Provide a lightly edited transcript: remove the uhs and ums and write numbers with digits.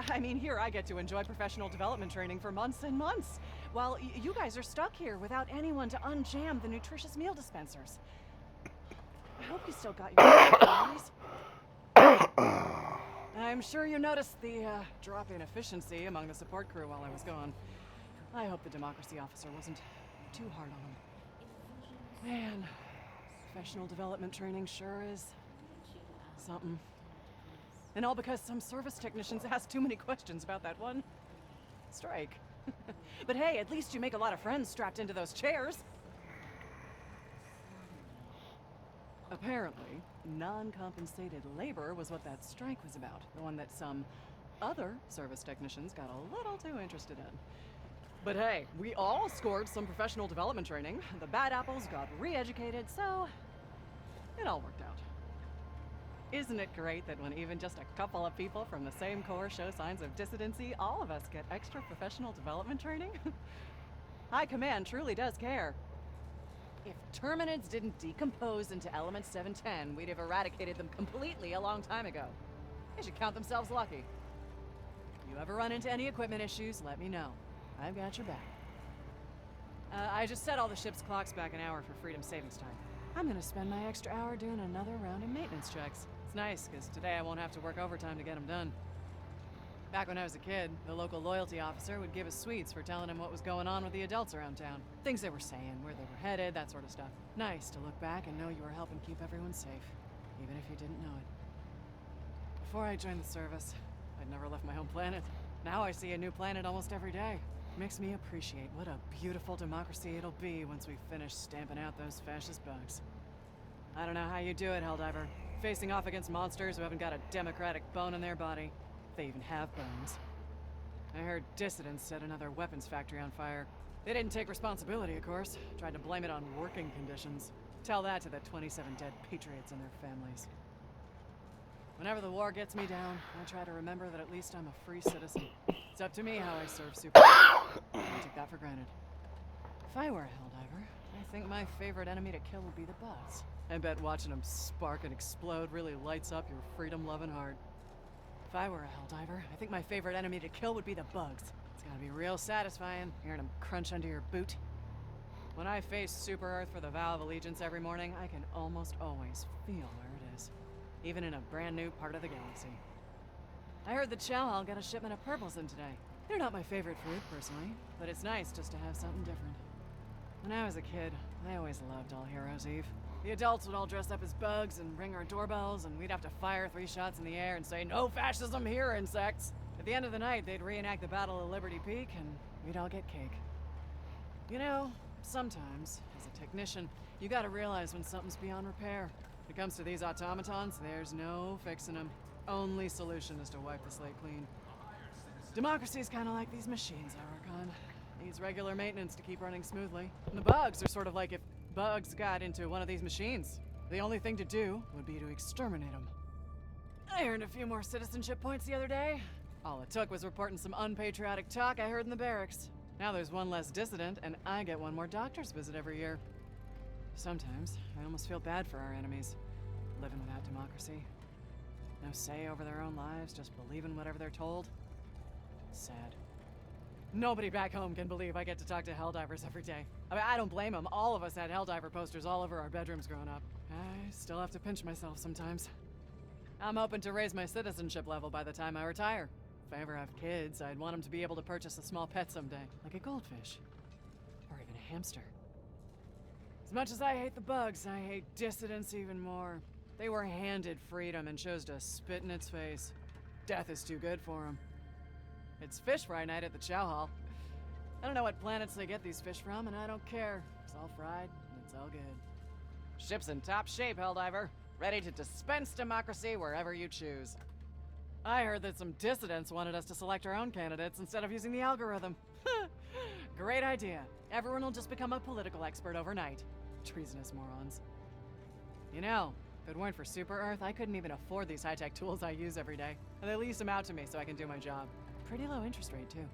I mean, here I get to enjoy professional development training for months and months, while you guys are stuck here without anyone to unjam the nutritious meal dispensers. I hope you still got your calories. I'm sure you noticed the drop in efficiency among the support crew while I was gone. I hope the democracy officer wasn't too hard on him. Man, professional development training sure is something. And all because some service technicians asked too many questions about that one strike. But hey, at least you make a lot of friends strapped into those chairs. Apparently, non-compensated labor was what that strike was about. The one that some other service technicians got a little too interested in. But hey, we all scored some professional development training. The bad apples got re-educated, so it all worked out. Isn't it great that when even just a couple of people from the same corps show signs of dissidency, all of us get extra professional development training? High Command truly does care. If Terminids didn't decompose into Element 710, we'd have eradicated them completely a long time ago. They should count themselves lucky. If you ever run into any equipment issues, let me know. I've got your back. I just set all the ship's clocks back an hour for freedom savings time. I'm gonna spend my extra hour doing another round of maintenance checks. It's nice, because today I won't have to work overtime to get them done. Back when I was a kid, the local loyalty officer would give us sweets for telling him what was going on with the adults around town. Things they were saying, where they were headed, that sort of stuff. Nice to look back and know you were helping keep everyone safe, even if you didn't know it. Before I joined the service, I'd never left my home planet. Now I see a new planet almost every day. Makes me appreciate what a beautiful democracy it'll be once we finish stamping out those fascist bugs. I don't know how you do it, Helldiver. Facing off against monsters who haven't got a democratic bone in their body. If they even have bones. I heard dissidents set another weapons factory on fire. They didn't take responsibility, of course. Tried to blame it on working conditions. Tell that to the 27 dead patriots and their families. Whenever the war gets me down, I try to remember that at least I'm a free citizen. It's up to me how I serve Super. I don't take that for granted. If I were a Helldiver, I think my favorite enemy to kill would be the bugs. I bet watching them spark and explode really lights up your freedom-loving heart. If I were a Helldiver, I think my favorite enemy to kill would be the bugs. It's gotta be real satisfying, hearing them crunch under your boot. When I face Super Earth for the vow of allegiance every morning, I can almost always feel where it is. Even in a brand new part of the galaxy. I heard the Chow Hall got a shipment of purples in today. They're not my favorite food, personally, but it's nice just to have something different. When I was a kid, I always loved All Heroes Eve. The adults would all dress up as bugs and ring our doorbells, and we'd have to fire 3 shots in the air and say, "No fascism here, insects!" At the end of the night, they'd reenact the Battle of Liberty Peak, and we'd all get cake. You know, sometimes, as a technician, you gotta realize when something's beyond repair. When it comes to these automatons, there's no fixing them. Only solution is to wipe the slate clean. Democracy's kinda like these machines I work on. Needs regular maintenance to keep running smoothly. And the bugs are sort of like if bugs got into one of these machines. The only thing to do would be to exterminate them. I earned a few more citizenship points the other day. All it took was reporting some unpatriotic talk I heard in the barracks. Now there's one less dissident, and I get one more doctor's visit every year. Sometimes, I almost feel bad for our enemies. Living without democracy. No say over their own lives, just believing whatever they're told. Sad. Nobody back home can believe I get to talk to Helldivers every day. I mean, I don't blame them. All of us had Helldiver posters all over our bedrooms growing up. I still have to pinch myself sometimes. I'm hoping to raise my citizenship level by the time I retire. If I ever have kids, I'd want them to be able to purchase a small pet someday, like a goldfish. Or even a hamster. As much as I hate the bugs, I hate dissidents even more. They were handed freedom and chose to spit in its face. Death is too good for them. It's fish fry night at the Chow Hall. I don't know what planets they get these fish from, and I don't care. It's all fried, and it's all good. Ship's in top shape, Helldiver. Ready to dispense democracy wherever you choose. I heard that some dissidents wanted us to select our own candidates instead of using the algorithm. Great idea. Everyone will just become a political expert overnight. Treasonous morons. You know, if it weren't for Super Earth, I couldn't even afford these high-tech tools I use every day. And they lease them out to me so I can do my job. Pretty low interest rate, too.